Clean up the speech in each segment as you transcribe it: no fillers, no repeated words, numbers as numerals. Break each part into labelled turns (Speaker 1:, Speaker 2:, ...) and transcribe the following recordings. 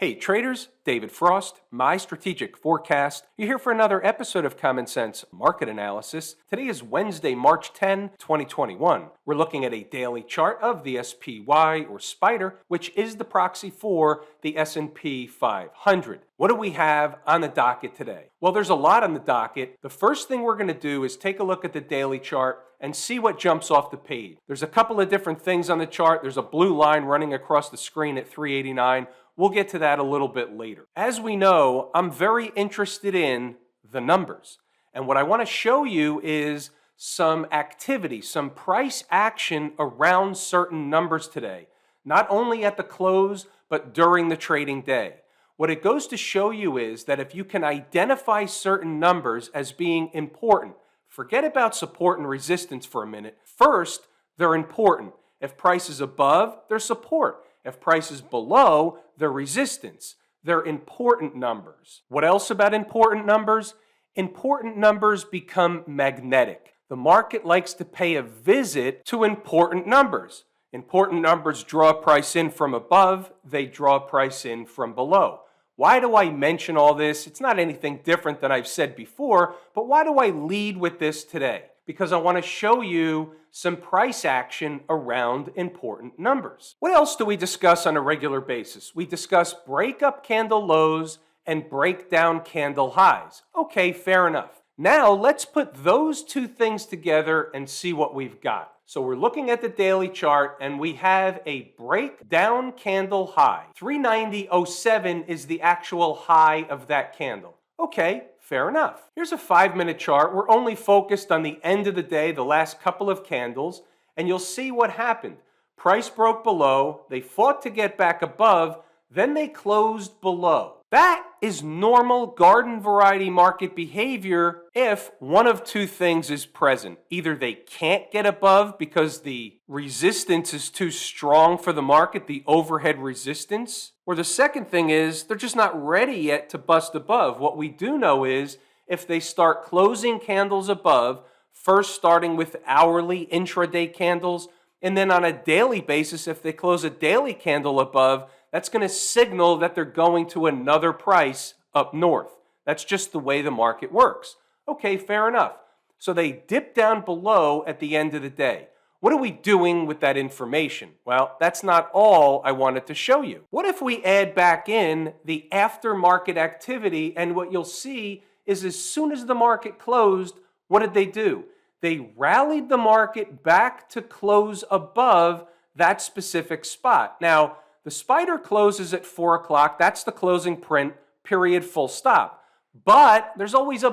Speaker 1: Hey traders, David Frost, my strategic forecast. You're here for another episode of Common Sense Market Analysis. Today is Wednesday, March 10, 2021. We're looking at a daily chart of the SPY or Spider, which is the proxy for the S&P 500. What do we have on the docket today? Well, there's a lot on the docket. The first thing we're going to do is take a look at the daily chart and see what jumps off the page. There's a couple of different things on the chart. There's a blue line running across the screen at 389. We'll get to that a little bit later. As we know, I'm very interested in the numbers. And what I want to show you is some activity, some price action around certain numbers today, not only at the close, but during the trading day. What it goes to show you is that if you can identify certain numbers as being important, forget about support and resistance for a minute. First, they're important. If price is above, they're support. If price is below, they're resistance. They're important numbers. What else about important numbers? Important numbers become magnetic. The market likes to pay a visit to important numbers. Important numbers draw price in from above. They draw price in from below. Why do I mention all this? It's not anything different than I've said before, but why do I lead with this today? Because I want to show you some price action around important numbers. What else do we discuss on a regular basis? We discuss breakup candle lows and breakdown candle highs. Okay, fair enough. Now let's put those two things together and see what we've got. So we're looking at the daily chart and we have a breakdown candle high. 390.07 is the actual high of that candle. Okay, fair enough. Here's a 5-minute chart. We're only focused on the end of the day, the last couple of candles, and you'll see what happened. Price broke below, they fought to get back above, then they closed below. That is normal garden variety market behavior if one of two things is present. Either they can't get above because the resistance is too strong for the market, the overhead resistance, or the second thing is they're just not ready yet to bust above. What we do know is if they start closing candles above, first starting with hourly intraday candles, and then on a daily basis, if they close a daily candle above, that's going to signal that they're going to another price up north. That's just the way the market works. Okay, fair enough. So they dip down below at the end of the day. What are we doing with that information? Well, that's not all I wanted to show you. What if we add back in the aftermarket activity, and what you'll see is as soon as the market closed, what did they do? They rallied the market back to close above that specific spot. Now, the Spider closes at 4 o'clock. That's the closing print, period, full stop. But there's always a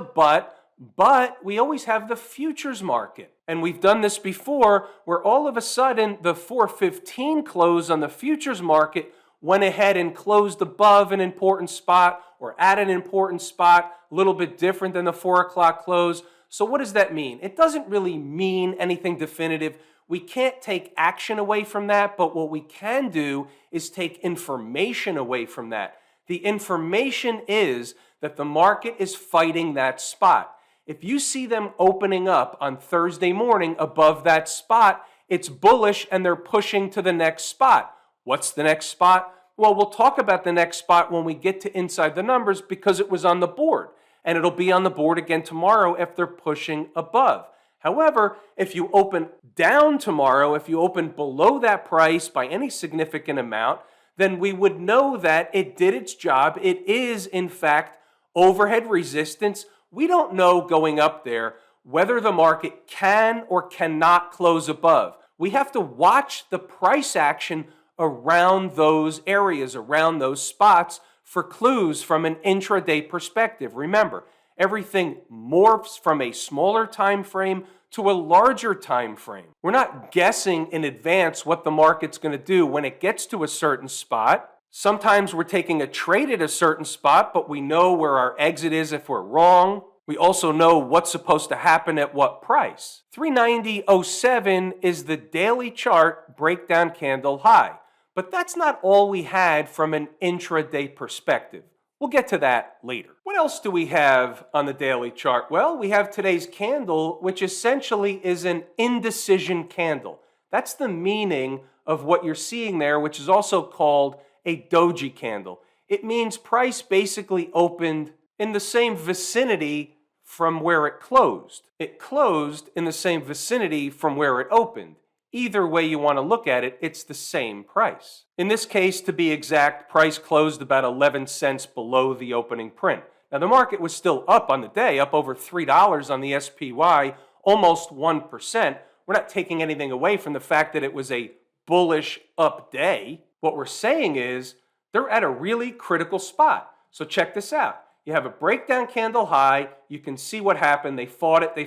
Speaker 1: but we always have the futures market. And we've done this before where all of a sudden the 4:15 close on the futures market went ahead and closed above an important spot or at an important spot, a little bit different than the 4 o'clock close. So what does that mean? It doesn't really mean anything definitive. We can't take action away from that, but what we can do is take information away from that. The information is that the market is fighting that spot. If you see them opening up on Thursday morning above that spot, it's bullish and they're pushing to the next spot. What's the next spot? Well, we'll talk about the next spot when we get to inside the numbers because it was on the board. And it'll be on the board again tomorrow if they're pushing above. However, if you open down tomorrow, if you open below that price by any significant amount, then we would know that it did its job. It is, in fact, overhead resistance. We don't know going up there whether the market can or cannot close above. We have to watch the price action around those areas, around those spots for clues from an intraday perspective. Remember, everything morphs from a smaller time frame to a larger time frame. We're not guessing in advance what the market's going to do when it gets to a certain spot. Sometimes we're taking a trade at a certain spot, but we know where our exit is if we're wrong. We also know what's supposed to happen at what price. 390.07 is the daily chart breakdown candle high. But that's not all we had from an intraday perspective. We'll get to that later. What else do we have on the daily chart? Well, we have today's candle, which essentially is an indecision candle. That's the meaning of what you're seeing there, which is also called a doji candle. It means price basically opened in the same vicinity from where it closed. It closed in the same vicinity from where it opened. Either way you want to look at it, it's the same price. In this case, to be exact, price closed about 11 cents below the opening print. Now, the market was still up on the day, up over $3 on the SPY, almost 1%. We're not taking anything away from the fact that it was a bullish up day. What we're saying is they're at a really critical spot. So check this out. You have a breakdown candle high. You can see what happened. They fought it. They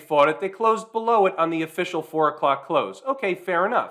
Speaker 1: closed below it on the official 4 o'clock close. Okay, fair enough.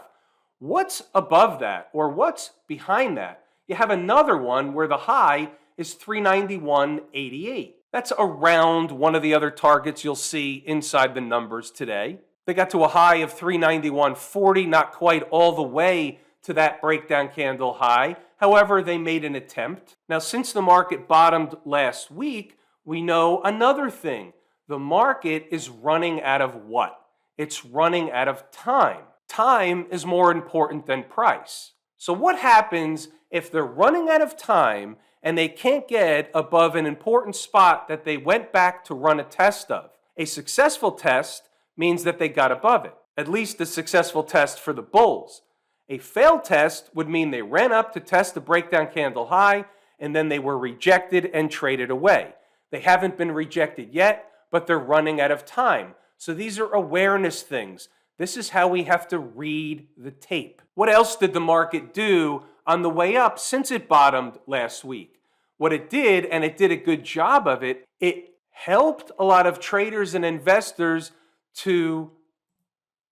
Speaker 1: What's above that, or what's behind that? You have another one where the high is 391.88. That's around one of the other targets you'll see inside the numbers today. They got to a high of 391.40, not quite all the way to that breakdown candle high. However, they made an attempt. Now, since the market bottomed last week, we know another thing. The market is running out of what? It's running out of time. Time is more important than price. So what happens if they're running out of time and they can't get above an important spot that they went back to run a test of? A successful test means that they got above it, at least a successful test for the bulls. A failed test would mean they ran up to test the breakdown candle high, and then they were rejected and traded away. They haven't been rejected yet, but they're running out of time. So these are awareness things. This is how we have to read the tape. What else did the market do on the way up since it bottomed last week? What it did, and it did a good job of it, it helped a lot of traders and investors to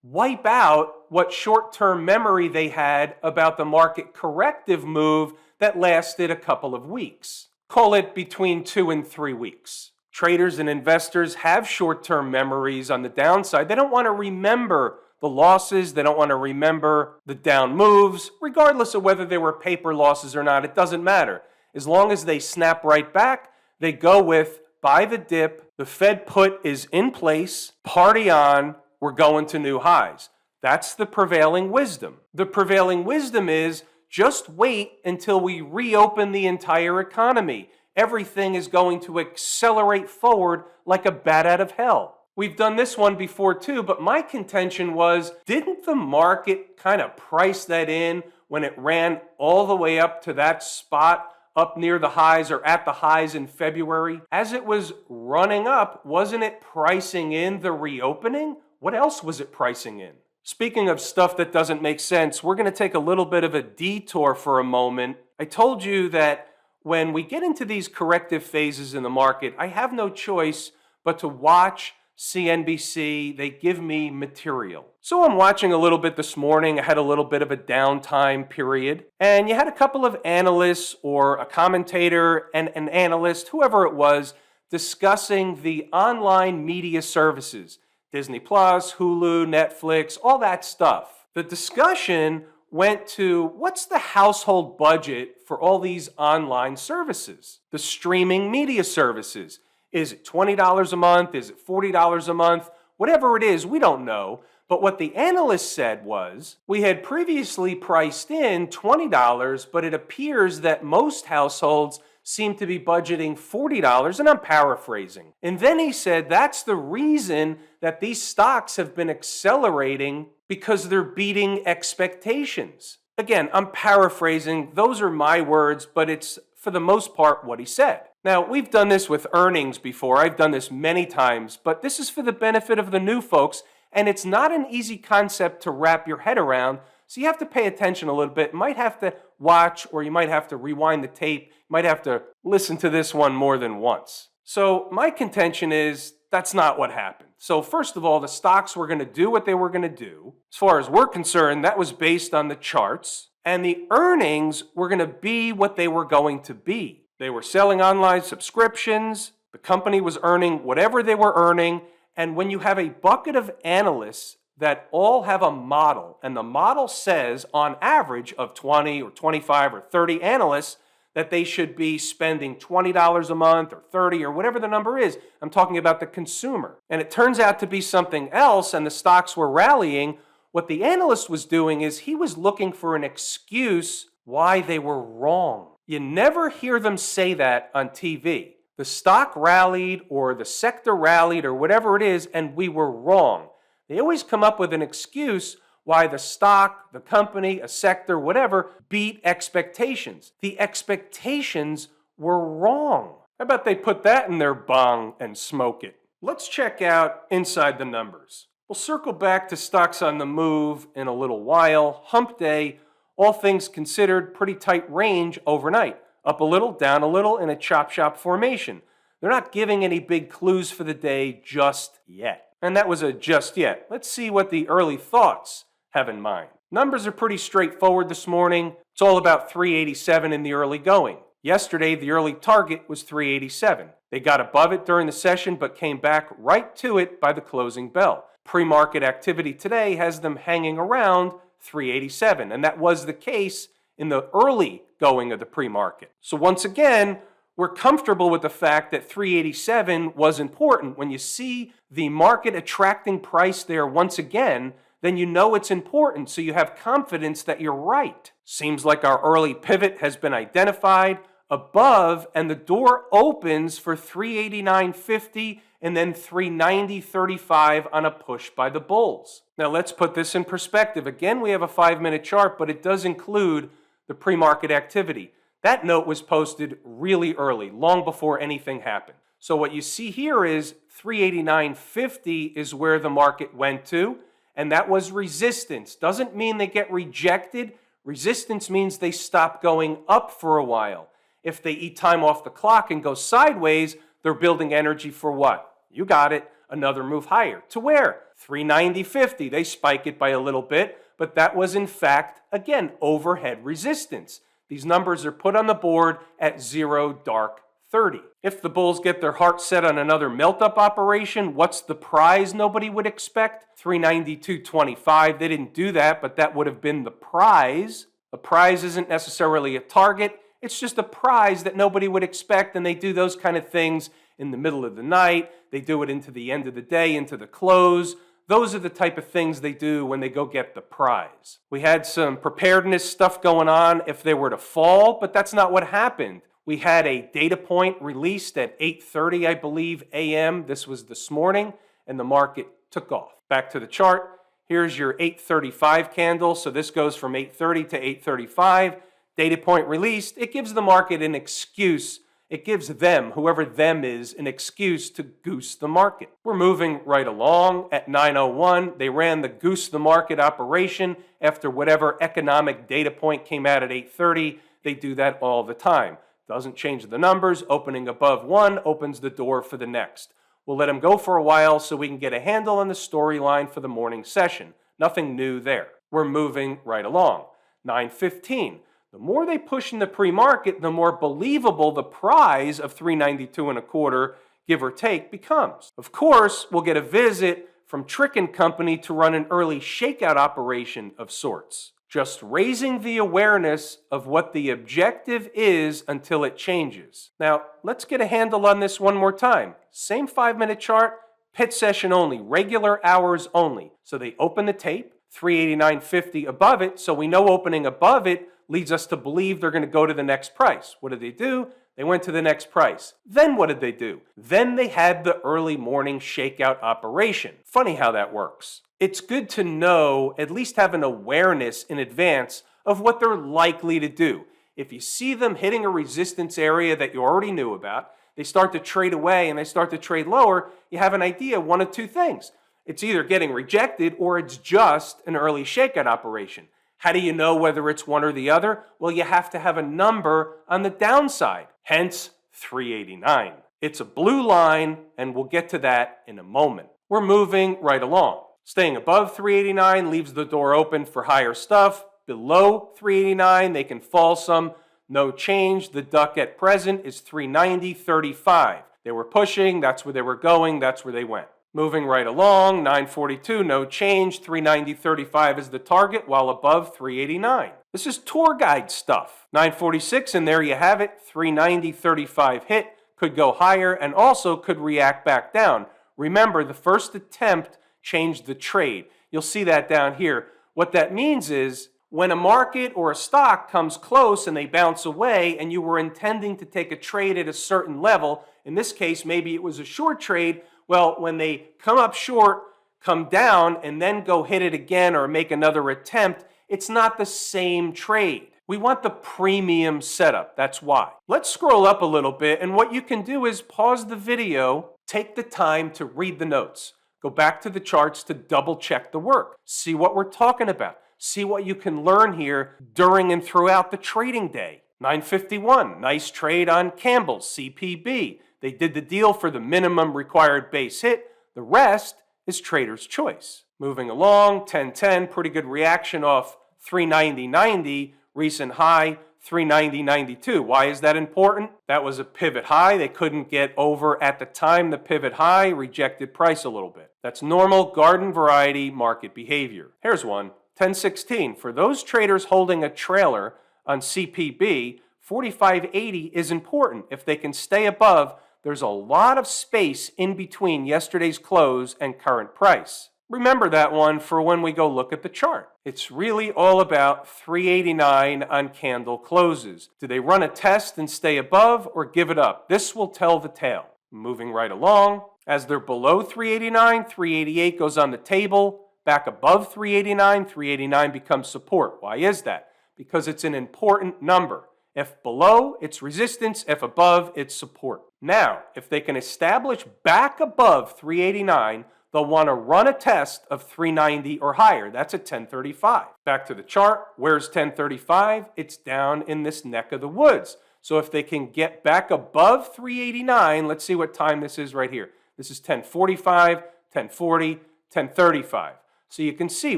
Speaker 1: wipe out what short-term memory they had about the market corrective move that lasted a couple of weeks. Call it between 2 and 3 weeks. Traders and investors have short-term memories on the downside. They don't want to remember the losses. They don't want to remember the down moves. Regardless of whether they were paper losses or not, it doesn't matter. As long as they snap right back, they go with buy the dip, the Fed put is in place, party on, we're going to new highs. That's the prevailing wisdom. The prevailing wisdom is just wait until we reopen the entire economy. Everything is going to accelerate forward like a bat out of hell. We've done this one before too, but my contention was, didn't the market kind of price that in when it ran all the way up to that spot up near the highs or at the highs in February? As it was running up, wasn't it pricing in the reopening? What else was it pricing in? Speaking of stuff that doesn't make sense, we're going to take a little bit of a detour for a moment. I told you that when we get into these corrective phases in the market, I have no choice but to watch CNBC. They give me material. So I'm watching a little bit this morning. I had a little bit of a downtime period. And you had a couple of analysts or a commentator and an analyst, whoever it was, discussing the online media services. Disney Plus, Hulu, Netflix, all that stuff. The discussion went to what's the household budget for all these online services, the streaming media services. Is it $20 a month? Is it $40 a month? Whatever it is, we don't know. But what the analyst said was, we had previously priced in $20, but it appears that most households seem to be budgeting $40, and I'm paraphrasing. And then he said that's the reason that these stocks have been accelerating, because they're beating expectations. Again, I'm paraphrasing. Those are my words, but it's for the most part what he said. Now, we've done this with earnings before. I've done this many times, but this is for the benefit of the new folks, and it's not an easy concept to wrap your head around, so you have to pay attention a little bit. You might have to watch, or you might have to rewind the tape. You might have to listen to this one more than once. So my contention is that's not what happened. So first of all, the stocks were going to do what they were going to do. As far as we're concerned, that was based on the charts. And the earnings were going to be what they were going to be. They were selling online subscriptions. The company was earning whatever they were earning. And when you have a bucket of analysts that all have a model, and the model says on average of 20 or 25 or 30 analysts that they should be spending $20 a month or 30 or whatever the number is. I'm talking about the consumer. And it turns out to be something else, and the stocks were rallying. What the analyst was doing is he was looking for an excuse why they were wrong. You never hear them say that on TV. The stock rallied or the sector rallied or whatever it is, and we were wrong. They always come up with an excuse why the stock, the company, a sector, whatever, beat expectations. The expectations were wrong. How about they put that in their bong and smoke it? Let's check out inside the numbers. We'll circle back to stocks on the move in a little while. Hump day, all things considered, pretty tight range overnight. Up a little, down a little in a chop shop formation. They're not giving any big clues for the day just yet. And that was a just yet. Let's see what the early thoughts have in mind. Numbers are pretty straightforward this morning. It's all about 387 in the early going. Yesterday, the early target was 387. They got above it during the session, but came back right to it by the closing bell. Pre-market activity today has them hanging around 387, and that was the case in the early going of the pre-market. So once again, we're comfortable with the fact that 387 was important. When you see the market attracting price there once again, then you know it's important, so you have confidence that you're right. Seems like our early pivot has been identified above, and the door opens for 389.50 and then 390.35 on a push by the bulls. Now let's put this in perspective. Again, we have a 5-minute chart, but it does include the pre-market activity. That note was posted really early, long before anything happened. So what you see here is 389.50 is where the market went to, and that was resistance. Doesn't mean they get rejected. Resistance means they stop going up for a while. If they eat time off the clock and go sideways, they're building energy for what? You got it, another move higher. To where? 390.50. They spike it by a little bit, but that was in fact, again, overhead resistance. These numbers are put on the board at 0 dark 30. If the bulls get their heart set on another melt-up operation, what's the prize nobody would expect? 392.25. They didn't do that, but that would have been the prize. A prize isn't necessarily a target. It's just a prize that nobody would expect, and they do those kind of things in the middle of the night. They do it into the end of the day, into the close. Those are the type of things they do when they go get the prize. We had some preparedness stuff going on if they were to fall, but that's not what happened. We had a data point released at 8:30, I believe, a.m. This was this morning, and the market took off. Back to the chart. Here's your 8:35 candle. So this goes from 8:30 to 8:35. Data point released. It gives the market an excuse. It gives them, whoever them is, an excuse to goose the market. We're moving right along. At 9:01, they ran the goose the market operation after whatever economic data point came out at 8:30. They do that all the time. Doesn't change the numbers. Opening above one opens the door for the next. We'll let them go for a while so we can get a handle on the storyline for the morning session. Nothing new there. We're moving right along. 9:15. The more they push in the pre-market, the more believable the prize of 392.25, give or take, becomes. Of course, we'll get a visit from Trick & Company to run an early shakeout operation of sorts. Just raising the awareness of what the objective is until it changes. Now, let's get a handle on this one more time. Same 5-minute chart, pit session only, regular hours only. So they open the tape, 389.50 above it, so we know opening above it leads us to believe they're going to go to the next price. What did they do? They went to the next price. Then what did they do? Then they had the early morning shakeout operation. Funny how that works. It's good to know, at least have an awareness in advance of what they're likely to do. If you see them hitting a resistance area that you already knew about, they start to trade away and they start to trade lower, you have an idea, one of two things. It's either getting rejected or it's just an early shakeout operation. How do you know whether it's one or the other? Well, you have to have a number on the downside, hence 389. It's a blue line, and we'll get to that in a moment. We're moving right along. Staying above 389 leaves the door open for higher stuff. Below 389, they can fall some. No change. The duck at present is 390.35. They were pushing. That's where they were going. That's where they went. Moving right along, 942, no change, 390.35 is the target, while above 389. This is tour guide stuff. 946, and there you have it, 390.35 hit, could go higher, and also could react back down. Remember, the first attempt changed the trade. You'll see that down here. What that means is, When a market or a stock comes close and they bounce away and you were intending to take a trade at a certain level, in this case, maybe it was a short trade, well, when they come up short, come down, and then go hit it again or make another attempt, it's not the same trade. We want the premium setup, that's why. Let's scroll up a little bit, and what you can do is pause the video, take the time to read the notes, go back to the charts to double check the work, see what we're talking about, see what you can learn here during and throughout the trading day. 951, nice trade on Campbell's, CPB. They did the deal for the minimum required base hit. The rest is trader's choice. Moving along, 1010, pretty good reaction off 390.90, recent high 390.92. Why is that important? That was a pivot high. They couldn't get over at the time the pivot high, rejected price a little bit. That's normal garden variety market behavior. Here's one, 1016. For those traders holding a trailer on CPB, 45.80 is important. If they can stay above, there's a lot of space in between yesterday's close and current price. Remember that one for when we go look at the chart. It's really all about 389 on candle closes. Do they run a test and stay above or give it up? This will tell the tale. Moving right along, as they're below 389, 388 goes on the table. Back above 389, 389 becomes support. Why is that? Because it's an important number. If below, it's resistance. If above, it's support. Now, if they can establish back above 389, they'll want to run a test of 390 or higher. That's at 1035. Back to the chart. Where's 1035? It's down in this neck of the woods. So if they can get back above 389, let's see what time this is right here. This is 1045, 1040, 1035. So you can see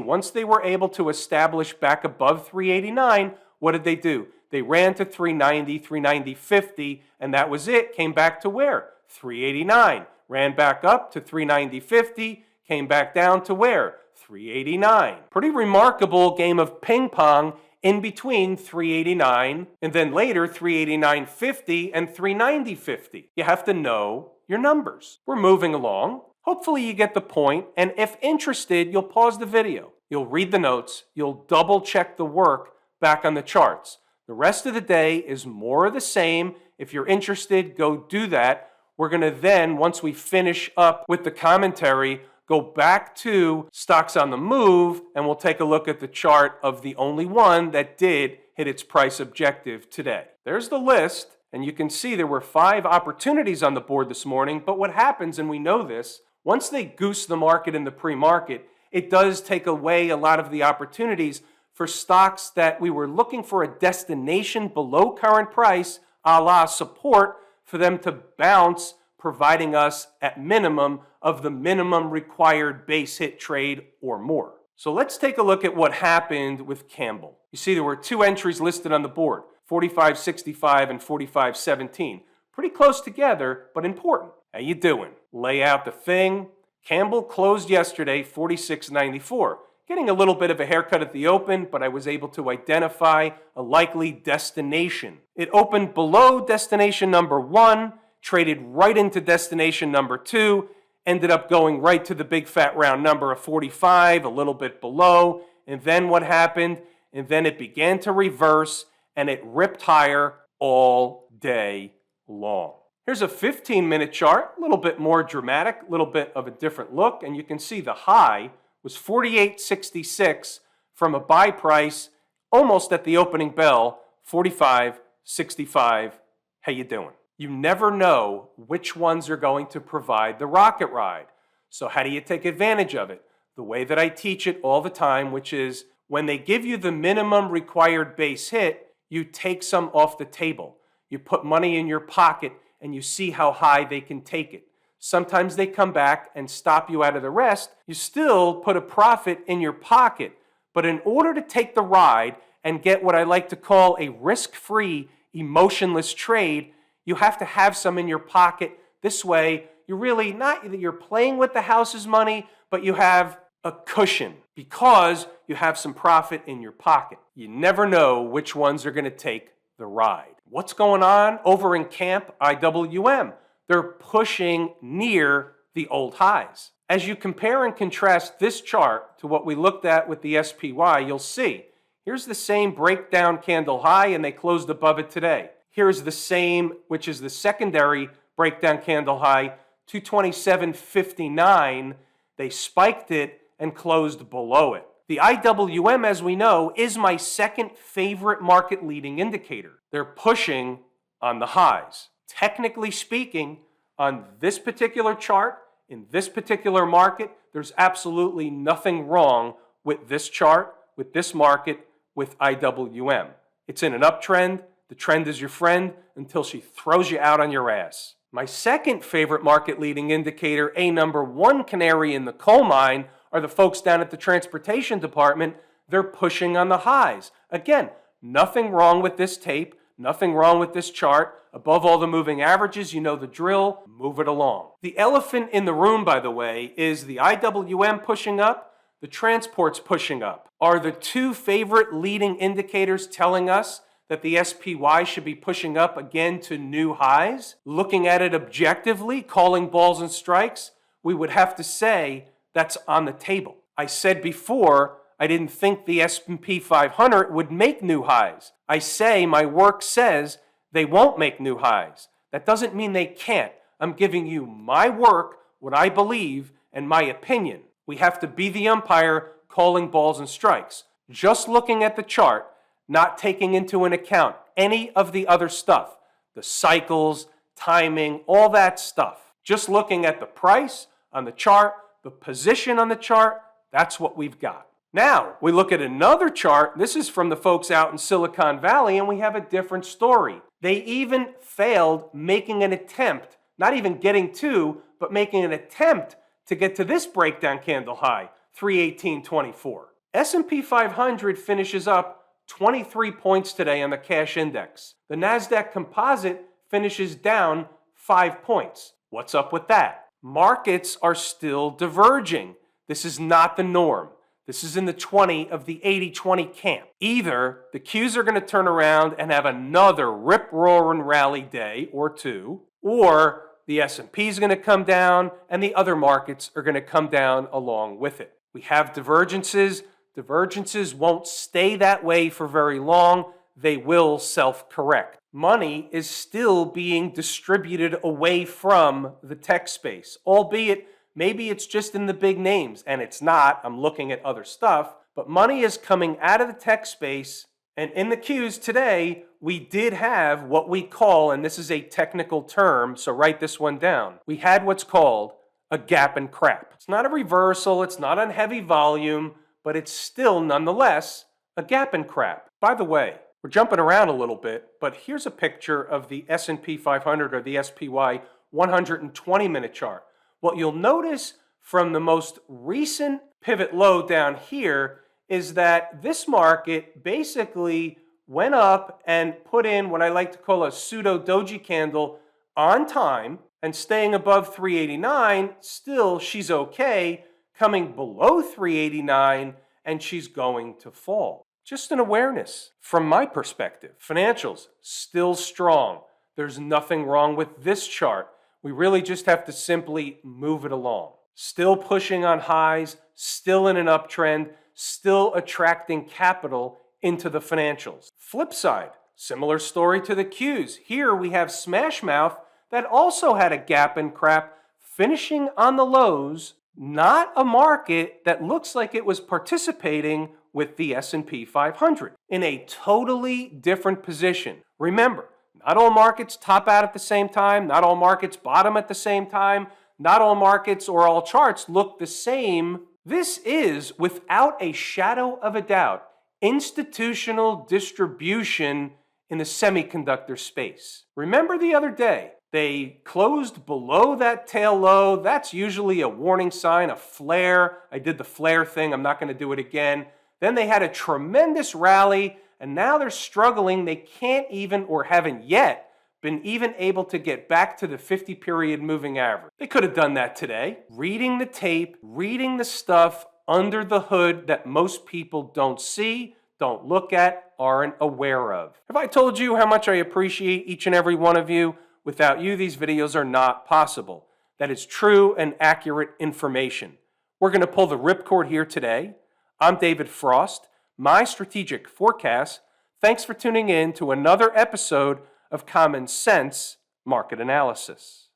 Speaker 1: once they were able to establish back above 389, what did they do? They ran to 390, 390.50, and that was it. Came back to where? 389. Ran back up to 390.50, came back down to where? 389. Pretty remarkable game of ping pong in between 389 and then later 389.50 and 390.50. You have to know your numbers. We're moving along. Hopefully you get the point, and if interested, you'll pause the video. You'll read the notes. You'll double check the work back on the charts. The rest of the day is more of the same. If you're interested, go do that. We're going to then, once we finish up with the commentary, go back to stocks on the move, and we'll take a look at the chart of the only one that did hit its price objective today. There's the list, and you can see there were 5 opportunities on the board this morning, but what happens, and we know this, once they goose the market in the pre-market, it does take away a lot of the opportunities for stocks that we were looking for a destination below current price, a la support, for them to bounce, providing us at minimum of the minimum required base hit trade or more. So let's take a look at what happened with Campbell. You see there were 2 entries listed on the board, 45.65 and 45.17. Pretty close together, but important. How you doing? Lay out the thing. Campbell closed yesterday 46.94. Getting a little bit of a haircut at the open, but I was able to identify a likely destination. It opened below destination number 1, traded right into destination number 2, ended up going right to the big fat round number of 45, a little bit below, and then what happened? And then it began to reverse, and it ripped higher all day long. Here's a 15-minute chart, a little bit more dramatic, a little bit of a different look, and you can see the high was 48.66 from a buy price almost at the opening bell, 45.65. How you doing? You never know which ones are going to provide the rocket ride. So how do you take advantage of it? The way that I teach it all the time, which is when they give you the minimum required base hit, you take some off the table. You put money in your pocket and you see how high they can take it. Sometimes they come back and stop you out of the rest. You still put a profit in your pocket. But in order to take the ride and get what I like to call a risk-free, emotionless trade, you have to have some in your pocket. This way, you're really not that you're playing with the house's money, but you have a cushion because you have some profit in your pocket. You never know which ones are going to take the ride. What's going on over in Camp IWM? They're pushing near the old highs. As you compare and contrast this chart to what we looked at with the SPY, you'll see Here's the same breakdown candle high, and they closed above it today. Here's the same, which is the secondary breakdown candle high, 227.59. They spiked it and closed below it. The IWM, as we know, is my second favorite market leading indicator. They're pushing on the highs. Technically speaking, on this particular chart, in this particular market, there's absolutely nothing wrong with this chart, with this market, with IWM. It's in an uptrend. The trend is your friend until she throws you out on your ass. My second favorite market leading indicator, a number one canary in the coal mine, are the folks down at the transportation department. They're pushing on the highs. Again, nothing wrong with this tape, nothing wrong with this chart. Above all the moving averages, you know the drill, move it along. The elephant in the room, by the way, is the IWM pushing up, the transport's pushing up. Are the two favorite leading indicators telling us that the SPY should be pushing up again to new highs? Looking at it objectively, calling balls and strikes, we would have to say that's on the table. I said before, I didn't think the S&P 500 would make new highs. I say my work says they won't make new highs. That doesn't mean they can't. I'm giving you my work, what I believe, and my opinion. We have to be the umpire calling balls and strikes. Just looking at the chart, not taking into an account any of the other stuff, the cycles, timing, all that stuff. Just looking at the price on the chart, the position on the chart, that's what we've got. Now, we look at another chart. This is from the folks out in Silicon Valley, and we have a different story. They even failed making an attempt, not even getting to, but making an attempt to get to this breakdown candle high, 318.24. S&P 500 finishes up 23 points today on the cash index. The NASDAQ composite finishes down 5 points. What's up with that? Markets are still diverging. This is not the norm. This is in the 20 of the 80-20 camp. Either the Qs are going to turn around and have another rip-roaring rally day or two, or the S&P is going to come down and the other markets are going to come down along with it. We have divergences. Divergences won't stay that way for very long. They will self-correct. Money is still being distributed away from the tech space, albeit maybe it's just in the big names, and it's not. I'm looking at other stuff. But money is coming out of the tech space, and in the Qs today, we did have what we call, and this is a technical term, so write this one down. We had what's called a gap and crap. It's not a reversal, it's not on heavy volume, but it's still nonetheless a gap and crap. By the way, we're jumping around a little bit, but here's a picture of the S&P 500 or the SPY 120-minute chart. What you'll notice from the most recent pivot low down here is that this market basically went up and put in what I like to call a pseudo doji candle on time and staying above 389. Still, she's okay. Coming below 389 and she's going to fall. Just an awareness from my perspective. Financials still strong. There's nothing wrong with this chart. We really just have to simply move it along. Still pushing on highs, still in an uptrend, still attracting capital into the financials. Flip side, similar story to the Qs. Here we have Smashmouth that also had a gap and crap finishing on the lows, not a market that looks like it was participating with the S&P 500 in a totally different position. Remember, not all markets top out at the same time. Not all markets bottom at the same time. Not all markets or all charts look the same. This is, without a shadow of a doubt, institutional distribution in the semiconductor space. Remember the other day, they closed below that tail low. That's usually a warning sign, a flare. I did the flare thing. I'm not going to do it again. Then they had a tremendous rally, and now they're struggling. They can't even, or haven't yet, been even able to get back to the 50-period moving average. They could have done that today. Reading the tape, reading the stuff under the hood that most people don't see, don't look at, aren't aware of. Have I told you how much I appreciate each and every one of you? Without you, these videos are not possible. That is true and accurate information. We're going to pull the ripcord here today. I'm David Frost. my strategic forecast. Thanks for tuning in to another episode of Common Sense Market Analysis.